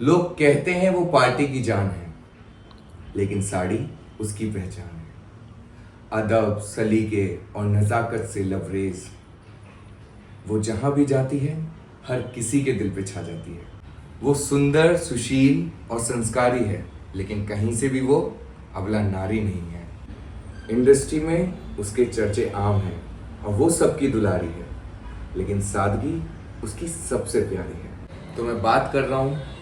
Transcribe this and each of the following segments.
लोग कहते हैं वो पार्टी की जान है, लेकिन साड़ी उसकी पहचान है। अदब, सलीके और नज़ाकत से लबरेज वो जहां भी जाती है, हर किसी के दिल पे छा जाती है। वो सुंदर, सुशील और संस्कारी है, लेकिन कहीं से भी वो अबला नारी नहीं है। इंडस्ट्री में उसके चर्चे आम हैं और वो सबकी दुलारी है, लेकिन सादगी उसकी सबसे प्यारी है। तो मैं बात कर रहा हूँ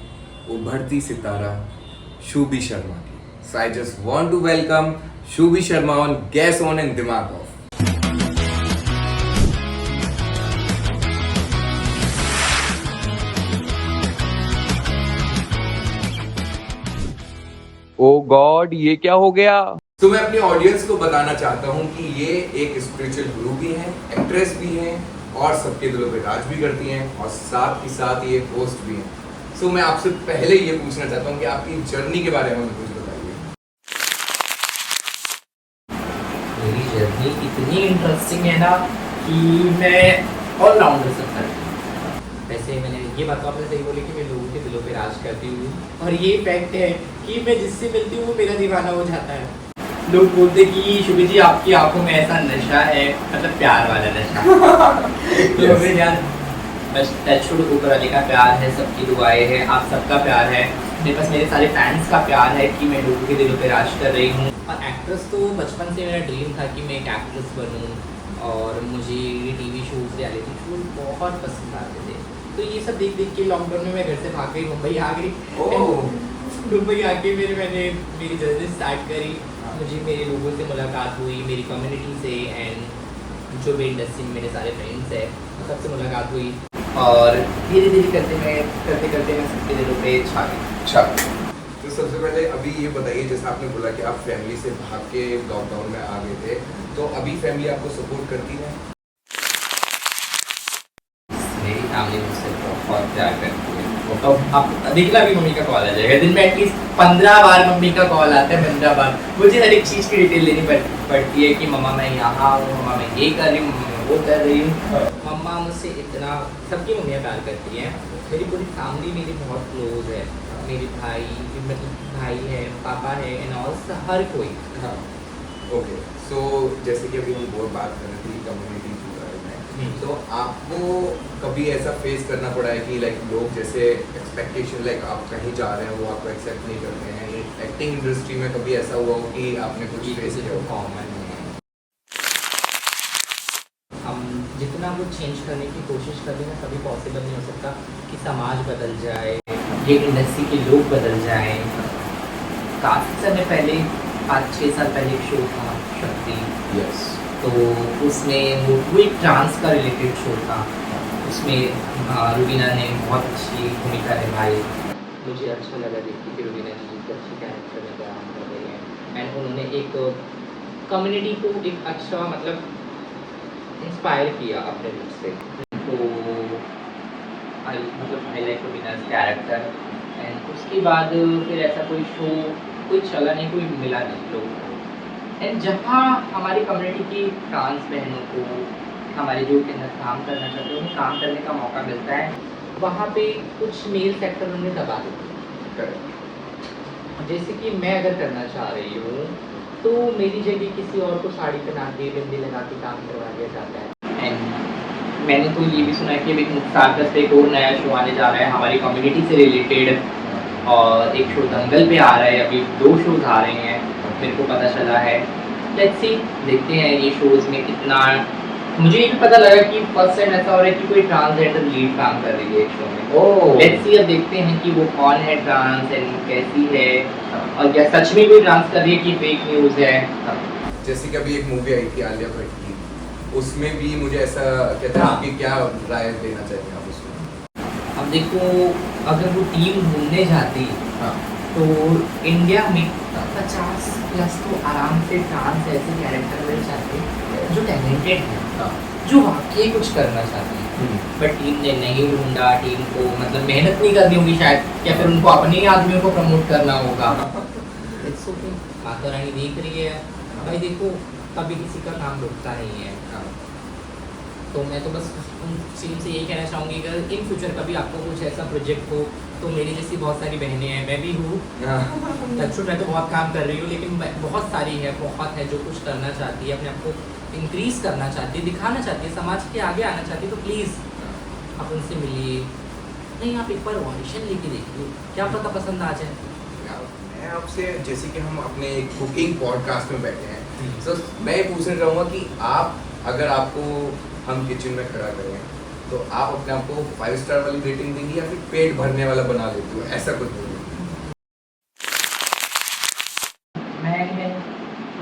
उभरती सितारा शुभी शर्मा की। So I just want to welcome Shubhi Sharma on Guess On and Dimag Off. Oh God, ये क्या हो गया? तो मैं अपनी ऑडियंस को बताना चाहता हूँ कि ये एक स्पिरिचुअल गुरु भी हैं, एक्ट्रेस भी हैं और सबके दिलों पे राज भी करती हैं और साथ ही साथ ये होस्ट भी हैं। सो मैं आपसे पहले ये पूछना चाहता हूँ कि आपकी जर्नी के बारे में कुछ बताइए। मेरी जर्नी इतनी इंटरेस्टिंग है ना कि मैं ऑलराउंडर सकता हूँ। वैसे मैंने ये बात तो आपने सही बोली कि मैं लोगों के दिलों पे राज करती हूँ, और ये फैक्ट है कि मैं जिससे मिलती हूँ वो मेरा दीवाना हो जाता है। लोग बोलते कि शुभी जी आपकी आंखों में ऐसा नशा है, मतलब प्यार वाला नशा। तो फिर यार बस टचवुड ऊपर वाले का प्यार है, सबकी दुआएं हैं, आप सबका प्यार है, मेरे पास मेरे सारे फैंस का प्यार है कि मैं लोगों के दिलों पे राज कर रही हूँ। और एक्ट्रेस तो बचपन से मेरा ड्रीम था कि मैं एक एक्ट्रेस बनूँ, और मुझे टीवी शोज़, रियलिटी शोज़ बहुत पसंद आते थे। तो ये सब देख देख के लॉकडाउन में मैं घर से भाग गई, मुंबई आ गई। मुंबई आके मैंने मेरी जर्नी स्टार्ट करी। मुझे मेरे लोगों से मुलाकात हुई, मेरी कम्युनिटी से, एंड जो भी इंडस्ट्री में मेरे सारे फ्रेंड्स हैं सबसे मुलाकात हुई, और धीरे धीरे करते करते मैं सबके दिलों पे छा गई। अच्छा, तो सबसे पहले अभी ये बताइए, जैसे आपने बोला कि आप फैमिली से भाग के लॉकडाउन में आ गए थे, तो अभी फैमिली आपको सपोर्ट करती है? मेरी फैमिली मुझसे बहुत प्यार करती है। तो अब देखना भी मम्मी का कॉल आ जाएगा, दिन में एटलीस्ट 15 बार मम्मी का कॉल आता है, 15 बार। मुझे हर एक चीज़ की डिटेल देनी पड़ती है कि मम्मा मैं यहाँ हूँ, मम्मा मैं ये कर रही हूँ, मम्मा मैं वो कर रही हूँ। मम्मा मुझसे इतना, सबकी मम्मियाँ प्यार करती हैं। मेरी पूरी फैमिली मेरी बहुत क्लोज है। मेरे भाई, मतलब भाई है, पापा है, एंड ऑल हर कोई। हाँ, ओके। सो जैसे कि अभी हम बहुत बात कर रहे थे कम्युनिटी के बारे में, तो आपको कभी ऐसा फेस करना पड़ा है कि लाइक लोग जैसे एक्सपेक्टेशन, लाइक आप कहीं जा रहे हैं वो आपको एक्सेप्ट नहीं करते हैं? एक्टिंग इंडस्ट्री में कभी ऐसा हुआ हो कि आपने कुछ फेस किया हो? कॉमन है। हम जितना कुछ चेंज करने की कोशिश करते हैं कभी पॉसिबल नहीं हो सकता कि समाज बदल जाए, ये इंडस्ट्री के लोग बदल जाएं। काफ़ी समय पहले, 5-6 साल पहले एक शो था शक्ति, यस, तो उसमें वो एक डांस का रिलेटेड शो था। उसमें रुबीना ने बहुत अच्छी भूमिका निभाई। मुझे अच्छा लगा देख के कि रुबीना जी एक अच्छी कैरेक्टर में काम कर रही हैं, एंड उन्होंने एक कम्युनिटी को एक अच्छा, मतलब इंस्पायर किया अपने रूप से। तो आई लाइक रुबीना's कैरेक्टर, एंड उसके बाद फिर ऐसा कोई शो कोई चला नहीं, कोई मिला नहीं लोगों को। एंड जहाँ हमारी कम्युनिटी की ट्रांस बहनों को, हमारे जो के अंदर काम करना चाहते हैं उन्हें काम करने का मौका मिलता है, वहाँ पे कुछ मेल सेक्टर उन्हें दबा देते हैं। जैसे कि मैं अगर करना चाह रही हूँ तो मेरी जगह किसी और को साड़ी पहना के, बिंदी लगा के काम करवा दिया जाता है। एंड मैंने तो ये भी सुना है कि अभी मुख्तार पे एक और नया शो आने जा रहा है हमारी कम्युनिटी से रिलेटेड, और एक शो दंगल पे आ रहा है, अभी 2 शोज़ आ रहे हैं मेरे को पता चला है। लेट्स सी, देखते हैं ये शोज़ में कितना। मुझे ये भी पता लगा कि फर्स्ट टाइम ऐसा हो रहा है कि कोई ट्रांसजेंडर लीड काम कर रही है एक शो में। ओह, लेट्स सी, अब देखते हैं कि वो कौन है ट्रांस, एंड कैसी है, और क्या सच में कोई ट्रांस कर रही है कि फेक न्यूज़ है। जैसे कि अभी एक मूवी आई थी आलिया भट्ट की, उसमें भी मुझे ऐसा कहते हैं हाँ। कि क्या राय देना चाहिए आप उसमें? अब देखो, अगर वो टीम ढूंढने जाती हाँ, तो इंडिया में 50 प्लस तो आराम से ट्रांस ऐसे कैरेक्टर मिल जाते जो टैलेंटेड हैं, हाँ, जो वाकई कुछ करना चाहते हैं। बट टीम ने नहीं ढूंढा, टीम को मतलब मेहनत नहीं करनी होगी शायद, या फिर उनको अपने ही आदमियों को प्रमोट करना होगा। इट्स ओके, माता रानी देख रही है भाई। देखो, कभी किसी का काम रुकता नहीं है। हाँ। तो मैं तो बस उन टीम से यही कहना चाहूँगी कि इन फ्यूचर कभी आपको कुछ ऐसा प्रोजेक्ट हो तो मेरी जैसी बहुत सारी बहनें हैं, मैं भी हूँ, मैं तो बहुत काम कर रही हूँ, लेकिन बहुत सारी है, बहुत है जो कुछ करना चाहती है, अपने आप को इंक्रीज़ करना चाहती है, दिखाना चाहती है, समाज के आगे आना चाहती है, तो प्लीज़ आप उनसे मिलिए। नहीं, आप एक बार ऑडिशन लेके देखिए, क्या पता पसंद आ जाए। मैं आपसे, जैसे कि हम अपने कुकिंग पॉडकास्ट में बैठे हैं, तो मैं ये पूछना चाहूँगा कि आप, अगर आपको हम किचन में खड़ा करें तो आप अपने आप को 5 स्टार वाली रेटिंग देंगी या फिर पेट भरने वाला बना लेती हो, ऐसा कुछ बोलिए।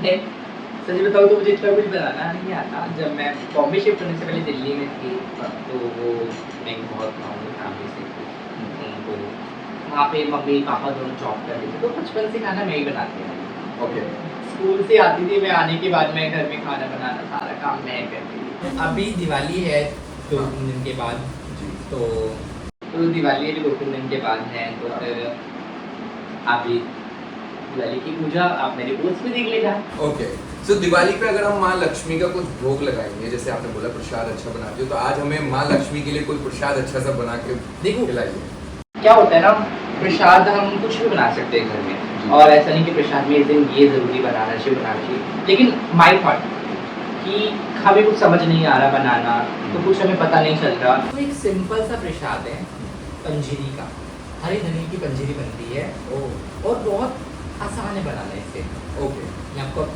मैं सच बताऊँ तो मुझे इतना कुछ बनाना नहीं आता। जब मैं बॉम्बे शिफ्ट होने से पहले दिल्ली में थी, तो वो मैं बहुत नॉर्मल फैमिली से थी, तो वहाँ पे मम्मी पापा दोनों जॉब करते थे, तो बचपन से खाना मैं ही बनाती थी। ओके। स्कूल से आती थी, मैं आने के बाद मैं घर में खाना बनाना सारा काम मैं करती थी। अभी दिवाली है 2-3 दिन के बाद, तो दिवाली अभी 2-3 दिन के बाद है, तो फिर अभी दिवाली की पूजा आप मेरे पोस्ट में देख लेना। ओके, सो दिवाली पे अगर हम माँ लक्ष्मी का कुछ भोग लगाएंगे, जैसे आपने बोला प्रसाद अच्छा बनाती हो, तो आज हमें माँ लक्ष्मी के लिए कोई प्रसाद अच्छा सा बना के देखो खिलाइए। क्या होता है ना, प्रसाद हम कुछ भी बना सकते हैं घर में, और ऐसा नहीं कि प्रसाद में इस दिन ये ज़रूरी बनाना चाहिए, लेकिन माई थॉट कि हमें कुछ समझ नहीं आ रहा बनाना, तो कुछ हमें पता नहीं चल रहा, तो एक सिंपल सा प्रसाद है पंजीरी का, हरी धनिया की पंजीरी बनती है, और बहुत आसान है बनाने से। ओके,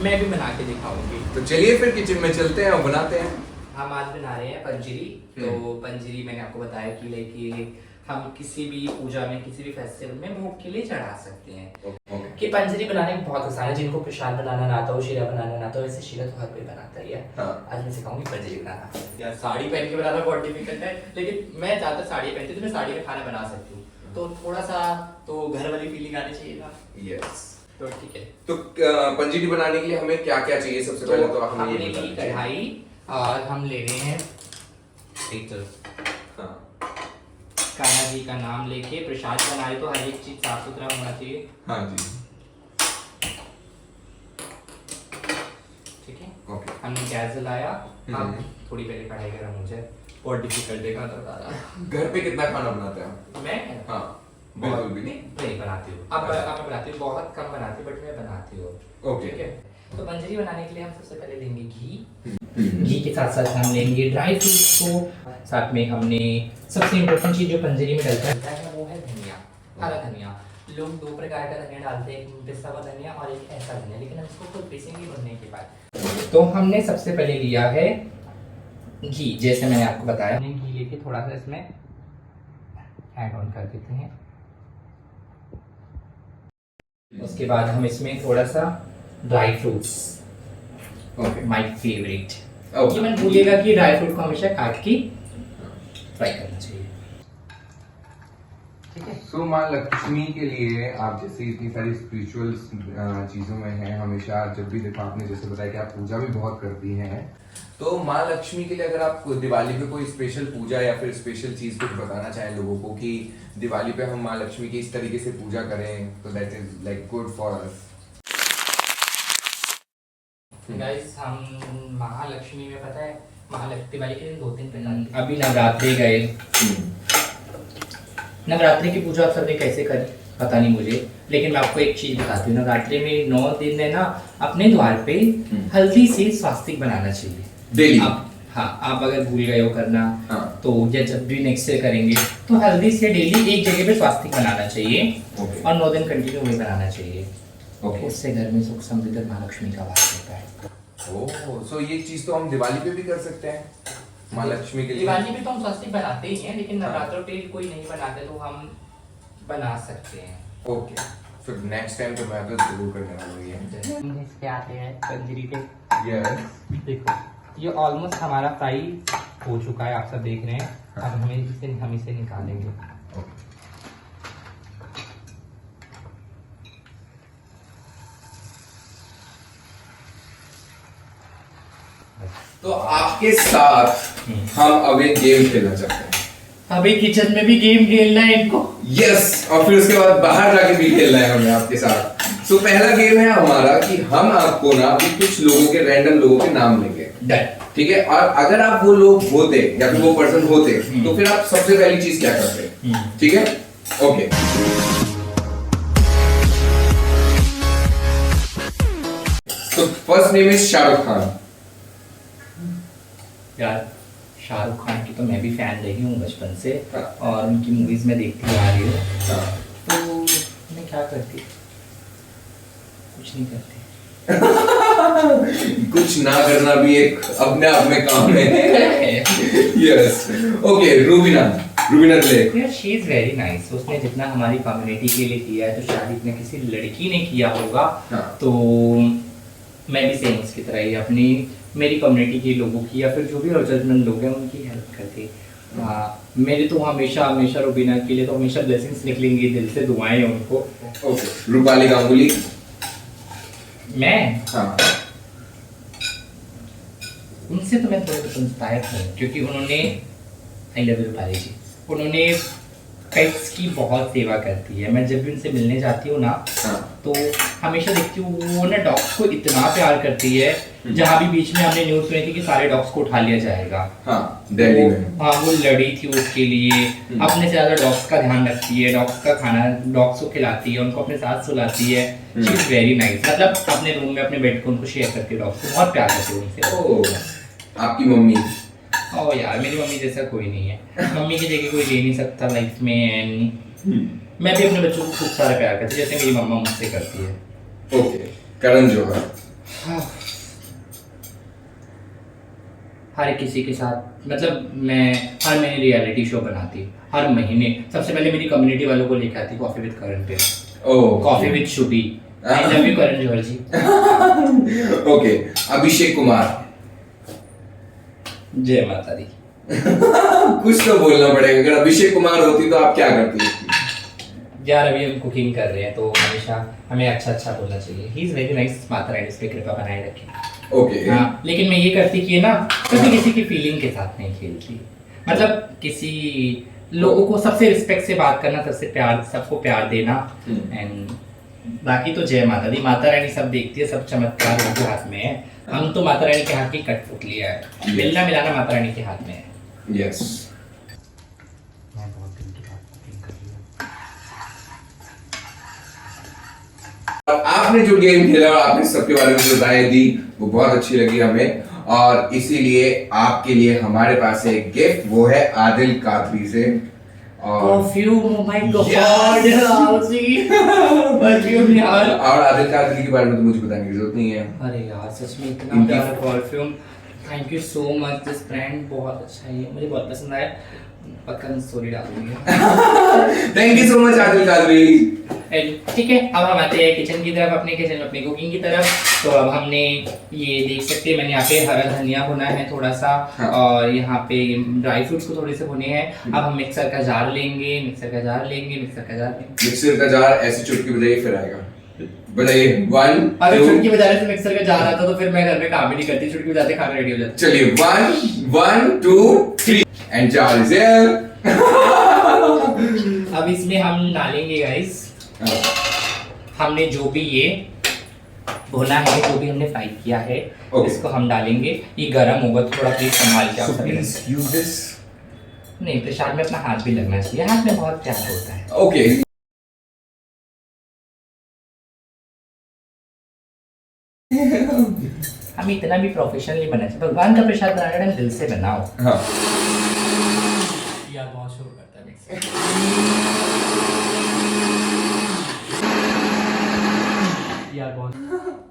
मैं भी बना के दिखाऊंगी। तो चलिए फिर किचन में चलते हैं और बनाते हैं। हम आज बना रहे हैं पंजीरी। तो पंजीरी मैंने आपको बताया कि लाइक हम किसी भी पूजा में, किसी भी फेस्टिवल में भोग के लिए चढ़ा सकते हैं। ओके। कि पंजीरी बनाने में बहुत आसान है, जिनको प्रसाद बनाना ना आता हो, शीरा बनाना ना आता हो, वैसे शीरा तो हर कोई बनाता ही है। हाँ। आज मैं सिखाऊंगी पंजीरी बनाना। यार साड़ी पहन के बनाना बहुत डिफिकल्ट है, लेकिन मैं ज़्यादातर साड़ी पहनती हूँ, तो मैं साड़ी में खाना बना सकती हूँ, तो थोड़ा सा तो घर वाली फीलिंग आनी चाहिए ना। यस, तो ठीक है। तो पंजीरी बनाने के लिए हमें क्या क्या चाहिए? सबसे पहले तो हमें ये हमने ली बताइए। कढ़ाई, और हम ले रहे हैं एक हाँ। कान्हा जी का नाम लेके प्रसाद बनाए, तो हर एक चीज साफ सुथरा होना चाहिए। हाँ जी। ठीक है, ओके। हमने गैस जलाया। अब थोड़ी पहले कढ़ाई गर्म हो जाए, बहुत डिफिकल्ट है खाना बनाना। घर पे कितना खाना बनाते हैं आप? मैं हाँ, बिल्कुल भी नहीं। नहीं बनाती हूँ, अब मैं बनाती हूँ, बहुत कम बनाती हूँ, बट मैं बनाती हूँ। ओके। ठीक है, तो पंजीरी बनाने के लिए हम सबसे पहले लेंगे घी के साथ साथ हम लेंगे ड्राई फ्रूट्स को, साथ में हमने सबसे इम्पोर्टेंट चीज जो पंजीरी में डलता है वो है धनिया, हरा धनिया। लोग 2 प्रकार का धनिया डालते हैं, एक पिसा हुआ धनिया और एक ऐसा धनिया, लेकिन हम इसको खुद पीसेंगे भुनने के बाद। तो हमने सबसे पहले लिया है घी, जैसे मैंने आपको बताया, घी लेके थोड़ा सा इसमें ऐड ऑन कर देते हैं। उसके बाद हम इसमें थोड़ा सा ड्राई फ्रूट्स, माय फेवरेट, कि मैं भूलिएगा कि ड्राई फ्रूट को हमेशा काट के फ्राई करना चाहिए। ठीक है, सो माँ लक्ष्मी के लिए आप जैसे इतनी सारी स्पिरिचुअल चीजों में हैं, हमेशा जब भी देखो आपने जैसे बताया कि आप पूजा भी बहुत करती हैं, तो माँ लक्ष्मी के लिए अगर आप दिवाली पे कोई स्पेशल पूजा या फिर स्पेशल चीज कुछ बताना चाहें लोगों को कि दिवाली पे हम माँ लक्ष्मी की इस तरीके से पूजा करें, तो that is like good for us. Guys, हम महालक्ष्मी में पता है, महालक्ष्मी दिवाली के दिन 2-3 प्रकार, अभी नवरात्रि गए, नवरात्रि की पूजा आप सबने कैसे करी पता नहीं मुझे, लेकिन मैं आपको एक चीज बताती हूँ। नवरात्रि में 9 दिन है ना, अपने द्वार पे हल्दी से स्वास्तिक बनाना चाहिए डेली। हाँ, आप अगर भूल गए हो करना, हाँ। तो या जब भी नेक्स्ट डे करेंगे, तो हल्दी से डेली एक जगह पे स्वास्तिक बनाना चाहिए। ओके। और 9 दिन कंटिन्यू वही बनाना चाहिए। ओके। उससे घर में सुख समृद्धि महालक्ष्मी का वास होता है। ओह, सो ये चीज तो हम दिवाली पे भी कर सकते हैं माँ लक्ष्मी के लिए। दिवाली पे तो हम स्वास्तिक बनाते ही हैं, लेकिन नवरात्रों पे कोई नहीं बनाते, तो हम बना सकते हैं। ओके, फिर नेक्स्ट टाइम तो मैं तो जरूर करने वाला हूँ ये। इसके आते हैं पंजीरी पे। यस। देखो, ये ऑलमोस्ट हमारा फ्राई हो चुका है, आप सब देख रहे हैं। अब हम इसे निकालेंगे। तो आपके साथ हम अब एक गेम खेलना चाहते हैं। अभी किचन में भी गेम खेलना है इनको। यस, और फिर उसके बाद बाहर जाके भी खेलना है हमें आपके साथ। सो पहला गेम है हमारा कि हम आपको ना अभी कुछ लोगों के, रैंडम लोगों के नाम लेंगे। डन। ठीक है, और अगर आप वो लोग होते या फिर वो पर्सन होते तो फिर आप सबसे पहली चीज क्या करते? ठीक है, ओके। तो first name is Shahrukh Khan. यार शाहरुख खान की तो मैं भी फैन रही हूँ बचपन से, हाँ। और उनकी मूवीज में देखती आ रही हूँ। हाँ। तो मैं क्या करती? कुछ नहीं करती। कुछ ना करना भी एक अपने आप में काम है। Yes, okay. रूबीना तिलक। यार शी इज वेरी नाइस। उसने जितना हमारी कम्युनिटी के लिए किया है तो शायद इतना किसी लड़की ने किया होगा। हाँ। तो मैं भी सेम उसकी तरह ही अपनी मेरी कम्युनिटी के लोगों की या फिर जो भी जरूरतमंद लोग हैं उनकी हेल्प करती। हाँ, मेरी तो हमेशा हमेशा रूबीना के लिए तो हमेशा ब्लेसिंग्स निकलेंगी, दिल से दुआएं उनको। ओके। रूपाली गांगुली। मैं हाँ। उनसे तो मैं थोड़ा सा इंस्पायर हूँ क्योंकि उन्होंने, आई लव यू रूपाली जी, उन्होंने पेट्स की बहुत सेवा करती है। मैं जब भी उनसे मिलने जाती हूँ ना हाँ। तो हमेशा देखती हूँ वो ना डॉग्स को इतना प्यार करती है। जहाँ भी बीच में हमने न्यूज़ सुनी थी कि सारे डॉग्स को उठा लिया जाएगा, हाँ, दिल्ली में। हाँ, वो लड़ी थी उसके लिए। अपने से ज़्यादा डॉग्स का ध्यान रखती है, डॉग्स का खाना डॉग्स को खिलाती है, उनको अपने साथ सुलाती है। She is very nice. मतलब अपने रूम में अपने बेड को उनको शेयर करके डॉग्स को बहुत प्यार करती है उनसे। ओह, आपकी मम्मी। ओ यार, मेरी मम्मी जैसा कोई नहीं है। मम्मी की जगह कोई ले नहीं सकता लाइफ में। एंड मैं भी अपने बच्चों को खूब सारा प्यार करती हूँ जैसे मेरी मम्मा मुझसे करती है। ओके। करण जौहर। हर किसी के साथ, मतलब मैं हर महीने रियलिटी शो बनाती, हर महीने। सबसे पहले मेरी कम्युनिटी वालों को लेकर आती कॉफी विद करण पे। Oh, coffee with Shubhi. I love you Karan Johar ji. Okay. Abhishek Kumar. जय माता दी। कुछ तो बोलना पड़ेगा। अगर अभिषेक कुमार होती तो आप क्या करती? यार अभी हम कुकिंग कर रहे हैं तो हमेशा हमें अच्छा अच्छा बोलना चाहिए। He is very nice. Mata Rani उस पर कृपा बनाए रखे। ओके। हाँ, लेकिन मैं ये करती कि ना कभी किसी की फीलिंग के साथ नहीं खेलती। मतलब किसी लोगों को सबसे रिस्पेक्ट से बात करना, सबसे प्यार, सबको प्यार देना। एंड बाकी तो जय माता दी। माता रानी सब देखती है, सब चमत्कार उनके हाथ में है। हम तो माता रानी के हाथ की कठपुतली है। मिलना मिलाना माता रानी के हाथ में है। यस। मैं बहुत दिन के बाद कुकिंग कर रही हूँ। आपने जो गेम खेला और आपने सबके बारे में जो राय दी वो बहुत अच्छी लगी हमें, और इसीलिए आपके लिए हमारे पास है एक गिफ्ट। वो है आदिल कादरी से। और perfume, oh my God, Yes! Perfume यार। और आदिल कादरी के बारे में तो मुझे बताने की जरूरत नहीं है। अरे यार सच में इतना इनकी- प्यारा perfume. Thank you so much. This brand बहुत अच्छा है, मुझे बहुत पसंद आया। पक्का स्टोरी डाल दूंगी। Thank you so much Adil Qadri. ठीक है, अब हम आते हैं किचन की तरफ, अपने किचन में अपनी कुकिंग की तरफ। तो अब हमने ये देख सकते हैं, मैंने यहाँ पे हरा धनिया भुना है थोड़ा सा। हाँ। और यहाँ पे ड्राई फ्रूट्स को थोड़े से भुने हैं। अब हम मिक्सर का जार लेंगे, मिक्सर का जार लेंगे, मिक्सर का जार लेंगे। मिक्सर का जार ऐसे चुटकी बजाइए फिर आएगा। बताइए 1 अगर 2 चुटकी बजाने से मिक्सर का जार आता तो फिर मैं घर में काम ही नहीं करती। चुटकी बजाते खाना रेडी हो जाता। चलिए 1 2 3 एंड जार इज हियर। अब इसमें हम डालेंगे गाइस, हमने जो भी ये भुना है, जो भी हमने फ्राई किया है, Okay. इसको हम डालेंगे। ये गरम होगा, थोड़ा प्लीज संभाल के आप सभी। Please use this. नहीं, प्रसाद में अपना हाथ भी लगना चाहिए, हाथ में बहुत प्यार होता है। ओके। हम इतना भी प्रोफेशनली बना चाहिए। भगवान का प्रसाद बनाने टाइम दिल से बनाओ। हाँ। यार बहुत शोर करता है मिक्सर। यार बहुत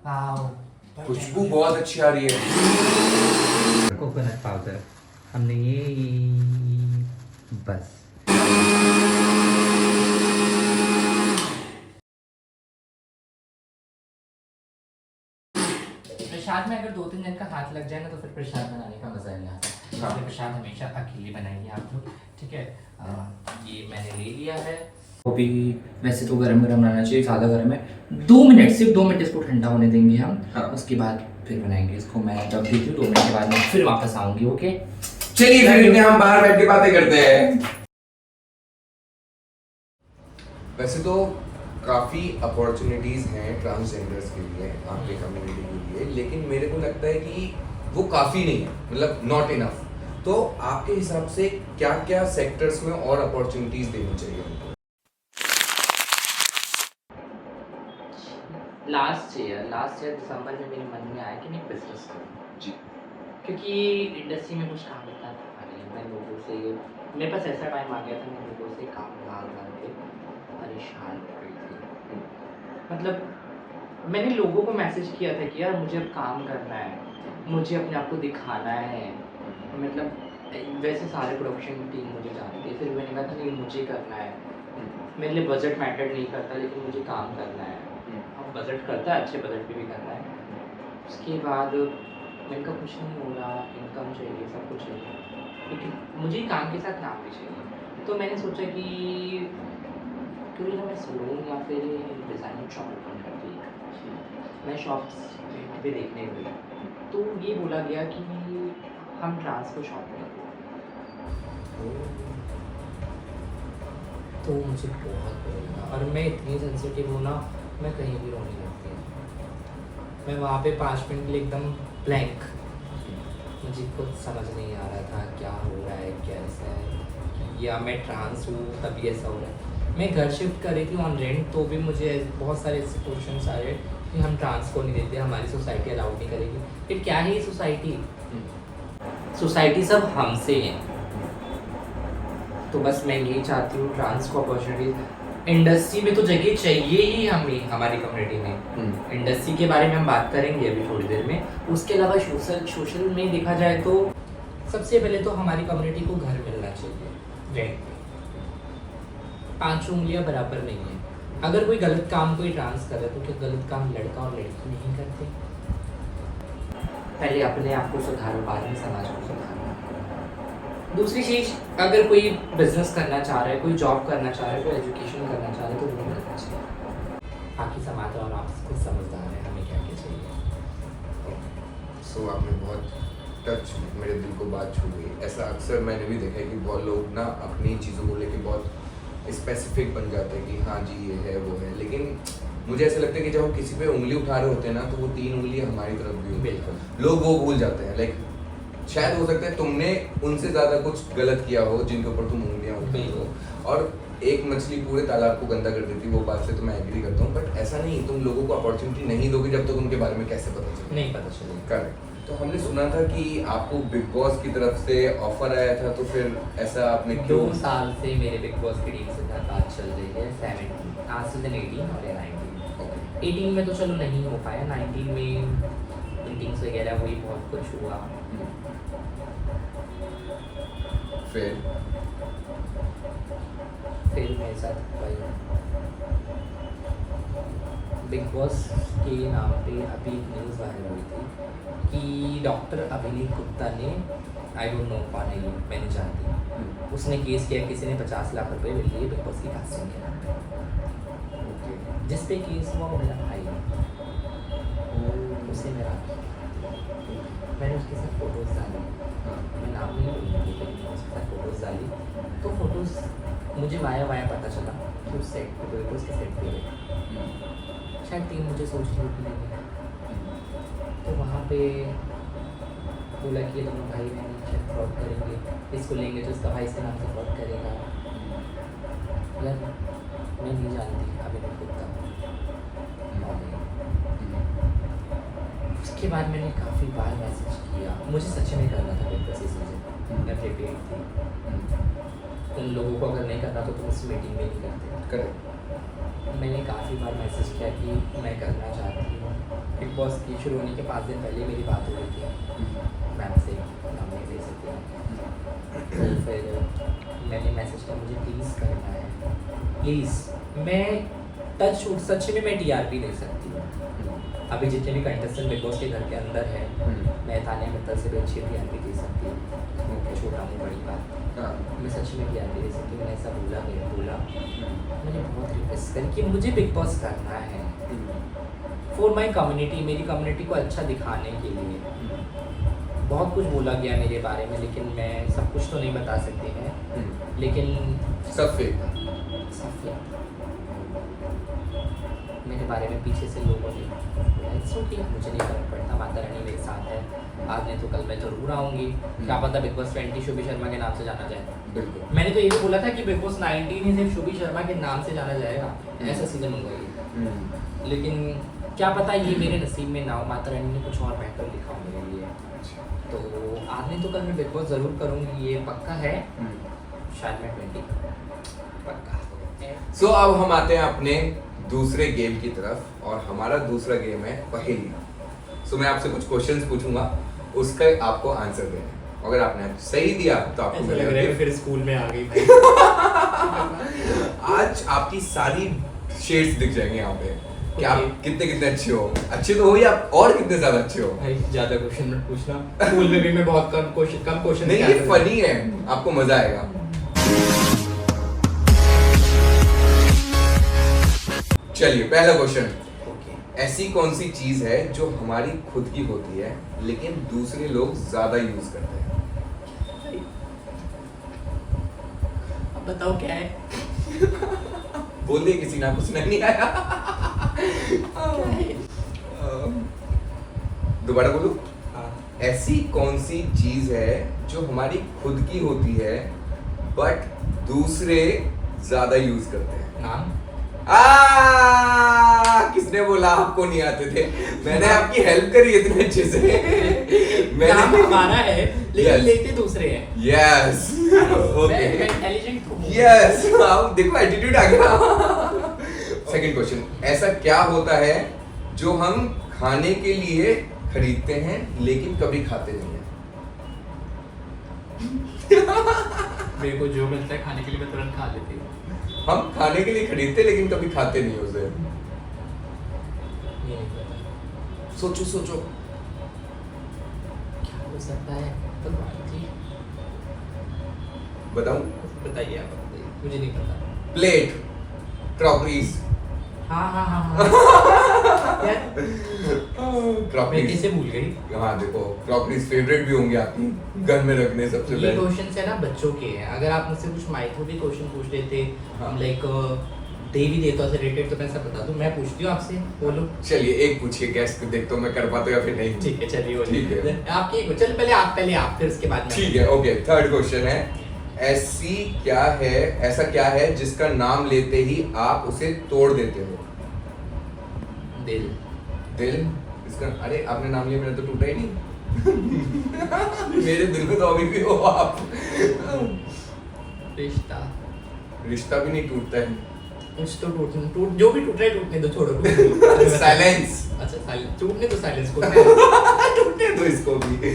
वाओ, खुशबू बहुत अच्छी आ रही है। कोकोनट पाउडर हमने ये बस। प्रसाद में अगर 2-3 जन का हाथ लग जाए ना तो फिर प्रसाद बनाने का मजा नहीं आता। हाँ। इसलिए प्रसाद हमेशा अकेले बनाइए आप लोग, ठीक है। ये मैंने ले लिया है। वो भी वैसे तो गरम गरम रहना चाहिए, ज़्यादा गर्म है। 2 मिनट, सिर्फ 2 मिनट इसको ठंडा होने देंगे हम। हाँ। उसके बाद फिर बनाएंगे इसको। मैं जब देती हूँ 2 मिनट के बाद मैं फिर वापस आऊँगी। ओके, चलिए फिर इन्हें हम बाहर बैठ के बातें करते हैं। वैसे तो काफ़ी अपॉर्चुनिटीज़ हैं ट्रांसजेंडर्स के लिए, आपके कम्युनिटी के लिए, लेकिन मेरे को लगता है कि वो काफ़ी नहीं है, मतलब नॉट इनफ। तो आपके हिसाब से क्या क्या सेक्टर्स में और अपॉर्चुनिटीज देनी चाहिए उनको? लास्ट ईयर दिसंबर में मेरे मन में आया कि मैं बिजनेस करूँ, जी। क्योंकि इंडस्ट्री में कुछ काम इतना था नहीं। मैं लोगों से, मेरे पास ऐसा टाइम आ गया था, मैं लोगों से काम मांग के परेशान हो गई थी। मतलब मैंने लोगों को मैसेज किया था कि यार मुझे अब काम करना है, मुझे अपने आप को दिखाना है। मतलब वैसे सारे प्रोडक्शन टीम मुझे जानती है, फिर मैंने कहा था नहीं मुझे करना है। मेरे लिए बजट मैटर नहीं करता, लेकिन मुझे काम करना है। अब बजट करता है, अच्छे बजट पे भी करना है। उसके बाद मैंने कहा कुछ नहीं हो रहा, इनकम चाहिए, सब कुछ चाहिए, लेकिन मुझे काम के साथ नाम भी चाहिए। तो मैंने सोचा कि क्यों ना मैं सलून या फिर डिज़ाइनिंग शॉप ओपन कर दी। मैं शॉप्स पे देखने गई, तो ये बोला गया कि हम ट्रांसफर शॉप में तो मुझे बहुत बुरा लगा। और मैं इतनी सेंसिटिव हूँ ना, मैं कहीं भी रोने लगती हूँ। मैं वहाँ पे 5 मिनट के लिए एकदम ब्लैंक, मुझे कुछ समझ नहीं आ रहा था क्या हो रहा है, कैसा है, या मैं ट्रांस हूँ तभी ऐसा हो रहा है। मैं घर शिफ्ट कर रही थी ऑन रेंट, तो भी मुझे बहुत सारे ऐसे क्वेश्चन आ रहे कि हम ट्रांस को नहीं देते, हमारी सोसाइटी अलाउड नहीं करेगी। फिर क्या है ये सोसाइटी? सोसाइटी सब हमसे है। तो बस मैं यही चाहती हूँ, ट्रांस को अपॉर्चुनिटी इंडस्ट्री में तो जगह चाहिए ही हमें, हमारी कम्युनिटी में। इंडस्ट्री के बारे में हम बात करेंगे अभी थोड़ी देर में। उसके अलावा सोशल में देखा जाए तो सबसे पहले तो हमारी कम्युनिटी को घर मिलना चाहिए रेंट पे। 5 उंगलियां बराबर नहीं है। अगर कोई गलत काम कोई ट्रांस कर रहा है तो क्या गलत काम लड़का और लड़की नहीं करते? पहले अपने आप को सुधारो, बाद में समाज को सुधारो। दूसरी चीज़, अगर कोई बिजनेस करना चाह रहा है, कोई जॉब करना चाह रहा है, कोई एजुकेशन करना चाह रहा है, तो वो करना चाहिए। बाकी समाज और आप खुद समझदार है हमें क्या क्या चाहिए। सो आपने बहुत टच, मेरे दिल को बात छू गई। ऐसा अक्सर मैंने भी देखा है कि बहुत लोग ना अपनी चीज़ों को लेके बहुत स्पेसिफिक बन जाते हैं कि हाँ जी ये है वो है, लेकिन मुझे ऐसा लगता है कि जब हम किसी पे उंगली उठा रहे होते हैं ना, तो वो 3 उंगलियां हमारी तरफ भी होती हैं। लोग वो भूल जाते हैं। लाइक शायद हो सकता है तुमने उनसे ज़्यादा कुछ गलत किया हो जिनके ऊपर तुम उंगलियां उठाई हो, और एक मछली पूरे तालाब को गंदा कर देती, वो बात से तो मैं एग्री करता हूँ। बट ऐसा नहीं, तुम लोगों को अपॉर्चुनिटी नहीं दोगे जब तक उनके बारे में कैसे पता चले? नहीं पता चलेगा। करेक्ट। तो हमने सुना था कि आपको बिग बॉस की तरफ से ऑफर आया था, तो फिर ऐसा आपने 2 साल से मेरे बिग बॉस की टीम से बात चल रही है। 17 आज से 18 और 19। 18 में तो चलो नहीं हो पाया, 19 में मीटिंग्स वगैरह हुई, बहुत कुछ हुआ। फिर मेरे साथ भाई बिग बॉस के नाम पे अभी एक न्यूज़ वायरल हुई थी कि डॉक्टर अभिनीत गुप्ता ने, आई डोंट नो कौन है ये, मैं नहीं जानती, उसने केस किया, किसी ने 50 लाख रुपए ले लिए बिग बॉस की कास्टिंग के नाम पे। जिस पे केस हुआ वो मेरा भाई है, उसे मेरा, मैंने उसके साथ फ़ोटोज़ डाली, मैं नाम नहीं लूँगी लेकिन उसके साथ फ़ोटोज़ डाली, तो फ़ोटोज़ मुझे वाया पता चला कि उस सेट पे बिग बॉस के सेट पे शायद टीम मुझे सोच रही थी नहीं, तो वहाँ पे बोला कि ये दोनों भाई बहन शायद फ्रॉड करेंगे, इसको लेंगे तो इसका भाई इसके नाम से फ्रॉड करेगा। यार मैं नहीं जानती अभिनीत गुप्ता कौन है। उसके बाद मैंने काफ़ी बार मैसेज किया, मुझे सच में करना था बिग बॉस इस वजह, मैं प्रिपेयर थी। उन लोगों को अगर नहीं करना तो तुम इस मीटिंग में नहीं करते। करेक्ट। मैंने काफ़ी बार मैसेज किया कि मैं करना चाहती हूँ। बिग बॉस की शुरू होने के 5 दिन पहले मेरी बात हो रही थी मैम से, नाम नहीं दे सकते। तो फिर मैंने मैसेज किया मुझे प्लीज़ करना है, प्लीज़। मैं टच सच में मैं टीआरपी दे सकती हूँ। अभी जितने भी कंटेस्टेंट बिग बॉस के घर के अंदर है, मैं तानिया मित्तल से भी अच्छी टीआरपी दे सकती हूँ। छोटा हूँ, बड़ी बात, मैं सच में टीआरपी दे सकती हूँ। मैंने ऐसा बोला मैंने बहुत रिक्वेस्ट करी कि मुझे बिग बॉस करना है फॉर माई कम्युनिटी, मेरी कम्युनिटी को अच्छा दिखाने के लिए। बहुत कुछ बोला गया मेरे बारे में, लेकिन मैं सब कुछ तो नहीं बता सकती मैं, लेकिन सब फेक था। सब फेक। मेरे बारे में पीछे से लोगों ने बोला इट्स ओके, मुझे नहीं फर्क पड़ता, माता रानी मेरे साथ है, आज नहीं तो कल मैं जरूर आऊँगी, क्या पता बिग बॉस 20 शुभी शर्मा के नाम से जाना जाए। बिल्कुल। मैंने तो ये भी बोला था कि बिग बॉस 19 ही सिर्फ शुभी शर्मा के नाम से जाना जाएगा, ऐसा सीजन होगा ये। लेकिन क्या पता ये मेरे नसीब में ना हो, माता रानी ने कुछ और बेहतर लिखा हो मेरे लिए। तो आज नहीं तो कल मैं बिग बॉस ज़रूर करूँगी, ये पक्का है। शायद मैं 20 पक्का। सो अब हम आते हैं अपने दूसरे गेम की तरफ, और हमारा दूसरा गेम है पहेली। सो मैं आपसे कुछ क्वेश्चंस पूछूंगा, उसका आपको आंसर देना है। अगर आपने सही दिया तो आपको ऐसा लग रहा है मिलेगा मैं फिर स्कूल में आ गई भाई। आज आपकी सारी शेड्स दिख जाएंगे यहाँ पे कि आप Okay. कितने कितने अच्छे हो। अच्छे तो हो ही आप, और कितने ज्यादा अच्छे हो। भाई ज़्यादा क्वेश्चन मत पूछना, स्कूल में भी मैं बहुत कम क्वेश्चन नहीं, ये फनी है, आपको मजा आएगा। चलिए पहला क्वेश्चन, ऐसी कौन सी चीज है जो हमारी खुद की होती है लेकिन दूसरे लोग ज्यादा यूज करते हैं? अब बताओ क्या है? बोल दे किसी ना, कुछ नहीं आया। दोबारा बोलो। हाँ। ऐसी कौन सी चीज है जो हमारी खुद की होती है बट दूसरे ज्यादा यूज करते हैं? नाम? किसने बोला आपको नहीं आते थे? मैंने आपकी हेल्प करी इतने अच्छे से। नाम हमारा है लेकिन Yes. लेते दूसरे हैं। यस मैं ओके इंटेलिजेंट हूँ। यस, आप देखो एटीट्यूड आ गया। सेकंड क्वेश्चन, ऐसा क्या होता है जो हम खाने के लिए खरीदते हैं लेकिन कभी खाते नहीं है? मेरे को जो मिलता है खाने के लिए मैं तुरंत खा लेती हूँ। हम खाने के लिए खरीदते लेकिन कभी खाते नहीं उसे। ये नहीं पता सोचो सोचो। क्या हो सकता है। तो बताऊं? बताइए आप, बताइए, मुझे नहीं पता। Plate, crockeries. हाँ हाँ हाँ हाँ। यार मैं क्रॉकरीज। कैसे भूल गई। हाँ देखो, क्रॉकरीज फेवरेट भी होंगे आपकी, घर में रखने सबसे ये पहले। क्वेश्चन है ना बच्चों के हैं, अगर आप मुझसे कुछ माइथोलॉजी क्वेश्चन पूछ लेते हाँ। लाइक देवी देवता से रिलेटेड तो मैं सब बता दूं। मैं पूछती हूँ आपसे, बोलो। चलिए एक पूछिए, गैस देखता हूँ मैं कर पाता हूँ या फिर नहीं। ठीक है चलिए ठीक है। आपकी चल पहले आप फिर उसके बाद मैं। ठीक है ओके। थर्ड क्वेश्चन है, ऐसा क्या है जिसका नाम लेते ही आप उसे तोड़ देते हो? दिल। दिल? इसका, अरे आपने नाम लिया, मेरा तो टूटा ही नहीं। मेरे दिल में तो अभी भी हो आप। रिश्ता। रिश्ता भी नहीं टूटता है। कुछ तो टूट जो भी टूट रहा है टूटने दो, छोड़ो। साइलेंस। अच्छा साइलेंस, टूटने दो साइलेंस को। टूटने दो इसको भी।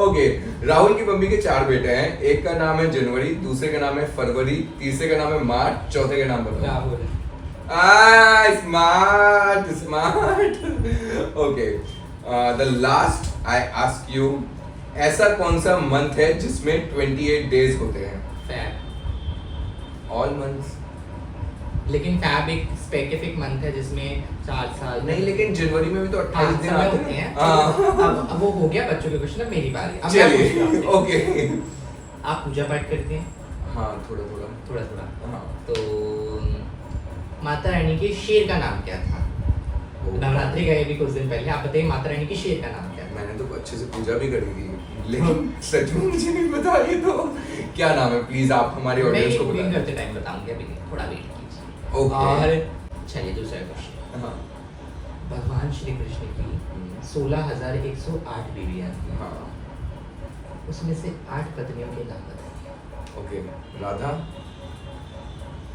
ओके, राहुल की मम्मी के 4 बेटे हैं, एक का नाम है जनवरी, दूसरे का नाम है फरवरी, तीसरे का नाम है मार्च, चौथे का नाम बताओ। Rahul. Smart smart. Okay, the last I ask you, ऐसा कौन सा मंथ है जिसमें 28 डेज होते हैं? फैब। All months. लेकिन फैब एक स्पेसिफिक मंथ है जिसमें 4 साल नहीं, लेकिन जनवरी में भी तो 28 दिन आते होते हैं। हाँ। अब वो हो गया बच्चों के क्वेश्चन, अब मेरी बारी। अब मैं पूछती हूँ चलिए आपसे। ओके। आप पूजा पाठ करते हैं? हाँ थोड़ा थोड़ा। थोड़ा थोड़ा। हाँ। तो माता रानी के शेर का नाम क्या था? नवरात्रि गए भी कुछ दिन पहले, आप बताइए माता रानी के शेर का नाम क्या था? मैंने तो अच्छे से पूजा भी करी थी, लेकिन सच में मुझे नहीं पता। ये तो क्या नाम है, प्लीज आप हमारे मैं ऑडियंस ये को कुकिंग बताएं। करते टाइम बताऊंगी, अभी नहीं, थोड़ा वेट कीजिए। ओके। और चलिए दूसरा क्वेश्चन। हाँ भगवान श्री कृष्ण की 16,108 बीवियां थी, हाँ उसमें से 8 पत्नियों के नाम बताइए। ओके। राधा?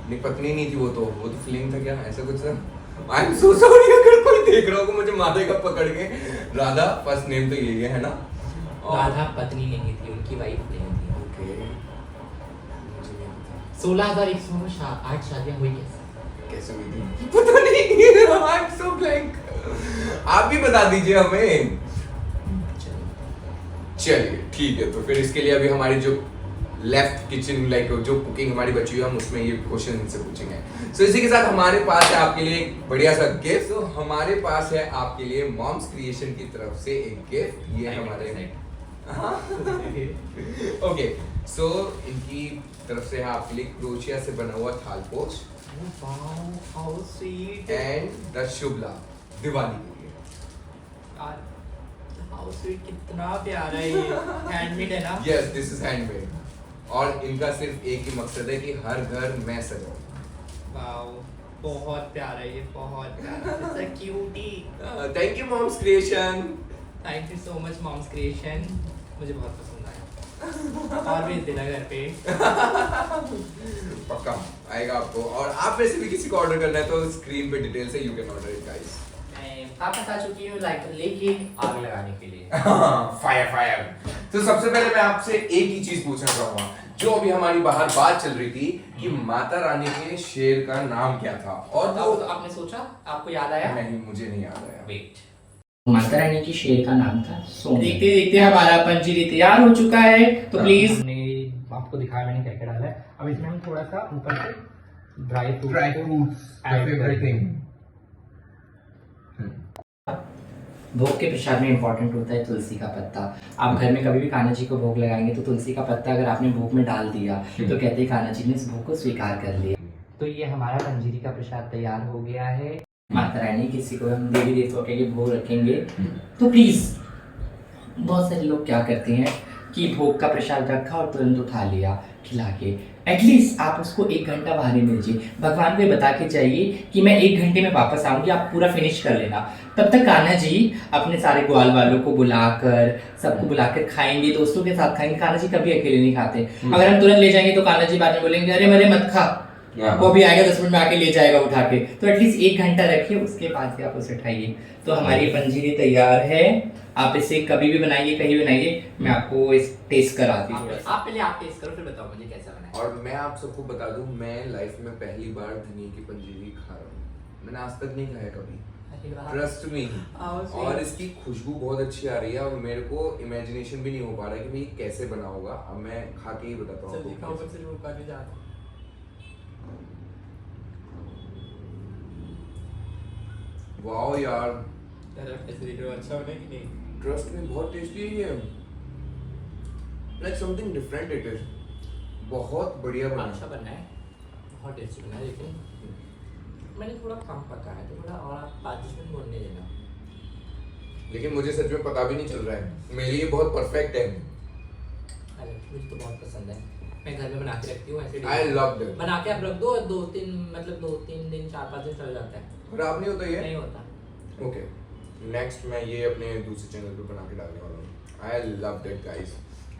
नहीं, पत्नी नहीं थी वो तो फिल्म था क्या, ऐसा कुछ था। आई एम सो सॉरी अगर कोई देख रहा हो मुझे माथे का पकड़ के। राधा फर्स्ट नेम तो यही है ना? राधा पत्नी नहीं थी, उनकी वाइफ नहीं थी। ओके, मुझे नहीं पता 16,108 शादियां हुई कैसे? कैसे हुई थी, पता नहीं। I am so blank. आप भी बता दीजिए हमें। चलिए ठीक है, तो फिर इसके लिए अभी हमारी जो लेफ्ट किचन लाइक जो कुकिंग हमारी बची हुई है, हम उसमें ये क्वेश्चन इनसे पूछेंगे। सो इसी के साथ हमारे पास है आपके लिए एक बढ़िया सा गिफ्ट। तो हमारे पास है आपके लिए मॉम्स क्रिएशन की तरफ से एक गिफ्ट। ये हमारे ओके, सो इनकी तरफ से है आपके लिए क्रोशिया से बना हुआ थालपोश। Wow how sweet and the शुभ लाभ दिवाली के लिए। हाउ स्वीट, कितना प्यारा है ये। हैंडमेड है ना? Yes, this is handmade. और इनका सिर्फ एक ही मकसद है कि हर घर मैं सजाऊं। वाओ बहुत प्यारा है ये, बहुत प्यारा। It's a cutie. Thank you mom's creation. Thank you so much mom's creation, मुझे बहुत पसंद आया। और भेज देना घर पे। पक्का आएगा आपको। और आप वैसे भी किसी को ऑर्डर करना है तो स्क्रीन पे डिटेल्स है, you can order it guys. मैं वापस आ चुकी हूँ लाइटर लेके आग लगाने के लिए। Fire fire. तो सबसे पहले मैं आपसे एक ही चीज पूछना चाहूंगा, जो अभी हमारी बाहर बात चल रही थी कि माता रानी के शेर का नाम क्या था, और तो आपने सोचा, आपको याद आया? नहीं, मुझे नहीं याद आया। वेट, माता रानी की शेर का नाम था सोनम। देखते देखते हमारा पंजीरी तैयार हो चुका है, तो प्लीज हमने आपको दिखाया मैंने क्या क्या डाला है। अब इसमें हम थोड़ा सा ऊपर से ड्राई फ्रूट्स भोग के प्रसाद में इंपॉर्टेंट होता है तुलसी का पत्ता। आप घर में कभी भी कान्हा जी को भोग लगाएंगे तो तुलसी का पत्ता अगर आपने भोग में डाल दिया तो कहते हैं कान्हा जी ने इस भोग को स्वीकार कर लिया। तो ये हमारा पंजीरी का प्रसाद तैयार हो गया है। माता रानी किसी को हम देवी देवताओं के लिए भोग रखेंगे तो प्लीज, बहुत सारे लोग क्या करते हैं कि भोग का प्रसाद रखा और तुरंत उठा लिया खिला के। एटलीस्ट आप उसको 1 घंटा बाहर ही मिलिए, भगवान को बता के जाइए कि मैं 1 घंटे में वापस आऊंगी, आप पूरा फिनिश कर लेना। तब तक कान्हा जी अपने सारे ग्वाल वालों को बुलाकर, सबको बुलाकर खाएंगे, दोस्तों के साथ खाएंगे। कान्हा जी कभी अकेले नहीं खाते। अगर हम तुरंत ले जाएंगे तो कान्हा जी बाद में बोलेंगे अरे मेरे मत खा, वो भी आएगा 10 मिनट में आके ले जाएगा उठा के। तो एटलीस्ट 1 घंटा रखिए, उसके बाद से आप उसे उठाइए। तो हमारी पंजीरी तैयार है। आप इसे कभी भी बनाइए, कहीं भी बनाइए। मैं आपको इस टेस्ट कराती हूँ। आप पहले आप टेस्ट करो, फिर बताओ मुझे कैसा बना है। और मैं आप सबको बता दूं, मैं लाइफ में पहली बार धनिया की पंजीरी खा रहा हूँ। मैंने आज तक नहीं खाया कभी, ट्रस्ट मी। और इसकी खुशबू बहुत अच्छी आ रही है और मेरे को इमेजिनेशन भी नहीं हो पा रहा है कि भाई कैसे बना होगा। अब मैं खा के ही बताता हूँ आपको। वाओ यार, अच्छा होने की नहीं? ट्रस्ट में बहुत टेस्टी है ये। Like something different it is. बहुत बढ़िया बना है। अच्छा बना है, बहुत टेस्टी बना है। लेकिन मैंने थोड़ा कम पका है, तो थोड़ा और आप 5 मिनट बोलने देना। लेकिन मुझे सच में पता भी नहीं चल रहा है, मेरे लिए बहुत परफेक्ट है। अरे मुझे तो बहुत पसंद है, मैं घर में बना के रखती हूँ ऐसे। आई लव दैट। बना के आप रख दो, 2-3 मतलब 2-3 दिन 4-5 दिन चल जाता है। खराब नहीं होता ये? नहीं होता। ओके, नेक्स्ट मैं ये अपने दूसरे चैनल पे बना के डालने वाला हूँ। I love that guys.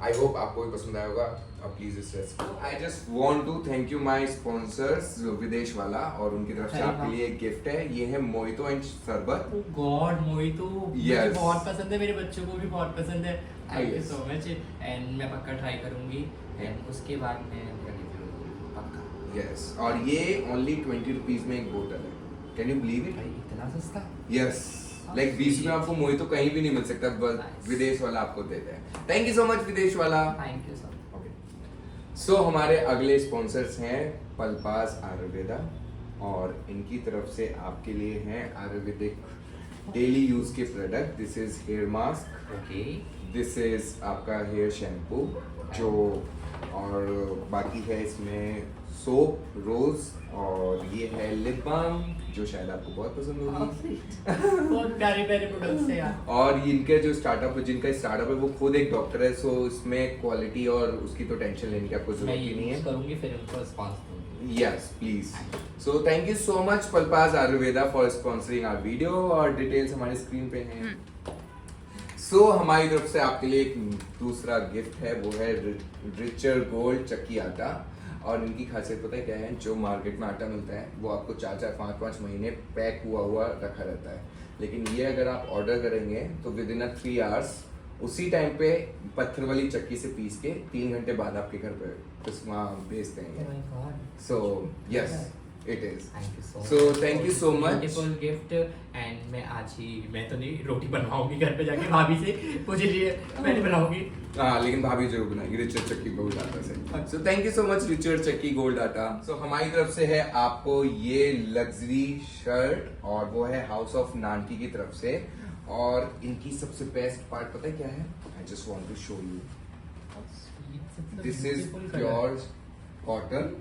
I hope आपको भी पसंद आया होगा। अब प्लीज इस recipe. I just want to thank you my sponsors विदेश वाला, और उनकी तरफ से आपके लिए एक गिफ्ट है। ये है मोहितो एंड शरबत। गॉड, मोहितो मुझे Yes. बहुत पसंद है, मेरे बच्चों को भी बहुत पसंद है। Thank you Yes. So much. And मैं पक्का ट्राई करूंगी, एंड उसके बाद मैं पक्का। यस, और ये ओनली 20 रुपीज में एक बोतल है। Can you believe it? भाई इतना सस्ता? यस, लाइक 20 में आपको मोहितो कहीं भी नहीं मिल सकता, बस Nice. विदेश वाला आपको देता है। थैंक यू सो मच विदेश वाला। Thank you so much. So हमारे अगले स्पॉन्सर्स हैं पलपास आयुर्वेदा, और इनकी तरफ से आपके लिए हैं आयुर्वेदिक डेली यूज के product. This is here mask, okay, this is आपका हेयर शैम्पू जो, और बाकी है इसमें सोप रोज, और ये है लिप बाम जो शायद आपको बहुत पसंद होगी। बहुत प्यारे प्यारे प्रोडक्ट्स हैं यार। और इनके जो स्टार्टअप है, जिनका स्टार्टअप है, वो खुद एक डॉक्टर है, सो इसमें क्वालिटी और उसकी तो टेंशन लेने की आपको मैं जरूरत ही ये नहीं यूज है। करूंगी, फिर उनको रिस्पांस दूंगी। Yes please. So thank you so much Palpas Ayurveda for sponsoring our video, और डिटेल्स हमारी स्क्रीन पे हैं। सो हमारी तरफ से आपके लिए एक दूसरा गिफ्ट है, वो है रिचर गोल्ड चक्की आटा। और इनकी खासियत पता है क्या है? जो मार्केट में आटा मिलता है वो आपको 4-4, 5-5 महीने पैक हुआ रखा रहता है, लेकिन ये अगर आप ऑर्डर करेंगे तो विद इन 3 आवर्स उसी टाइम पे पत्थर वाली चक्की से पीस के 3 घंटे बाद आपके घर पे वहाँ भेज देंगे। So yes it is. So thank you so much. Beautiful gift. And मैं आज ही, मैं तो नहीं, रोटी बनवाऊंगी घर पे जाके भाभी से, मुझे लिए मैंने बनाऊंगी। हाँ, लेकिन भाभी जरूर बनाएगी रिचर्ड चक्की गोल्ड आटा से। सो thank you so much Richard चक्की गोल्ड आटा। सो हमारी तरफ से है आपको ये लग्जरी शर्ट, और वो है हाउस ऑफ नानकी की तरफ से। और इनकी सबसे बेस्ट पार्ट पता है क्या है? I just want to show you. This is pure cotton,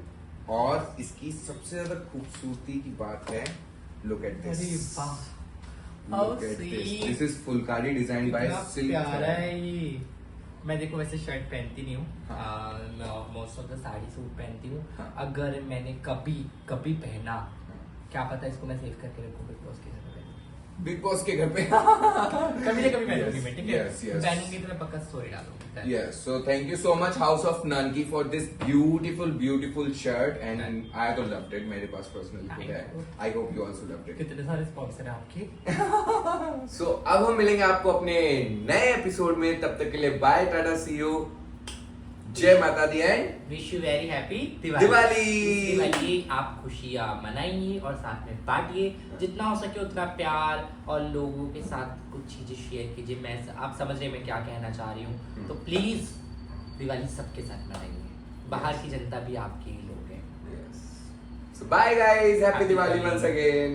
और इसकी सबसे ज्यादा खूबसूरती की बात है, लुक एट अरे दिस, वाह, look at this, this is phulkari design by कितना सिल्क। प्यारा है ये। मैं देखो वैसे शर्ट पहनती नहीं हूँ, हाँ। मैं most of the sari suit पहनती हूँ। हाँ। अगर मैंने कभी कभी पहना, क्या पता इसको मैं सेव करके रखूँ बिग बॉस के घर पे पहनूं। बिग बॉस के घर पे कभी ना कभी पहनूंगी मैं, ठीक है? Yes, yes. पहनूंगी तो मैं पक्का स्टोरी डालूंगी। Yes, so thank you so much House of Nanki for this beautiful shirt and I also loved it. मेरे पास personally खुद है. I hope you also loved it. कितने सारे स्पॉन्सर हैं आपके। So अब हम मिलेंगे आपको अपने नए एपिसोड में, तब तक के लिए बाय, टाटा, सी यू, जय माता दी and wish you very happy Diwali. Diwali आप खुशियाँ मनाइए और साथ में बांटिए, जितना हो सके उतना प्यार, और लोगों के साथ कुछ चीजें शेयर कीजिए। मैं आप समझ रहे हैं मैं क्या कहना चाह रही हूँ, तो प्लीज दिवाली सबके साथ मनाइए, बाहर की जनता भी आपके ही लोग हैं। So bye guys, happy Diwali once again.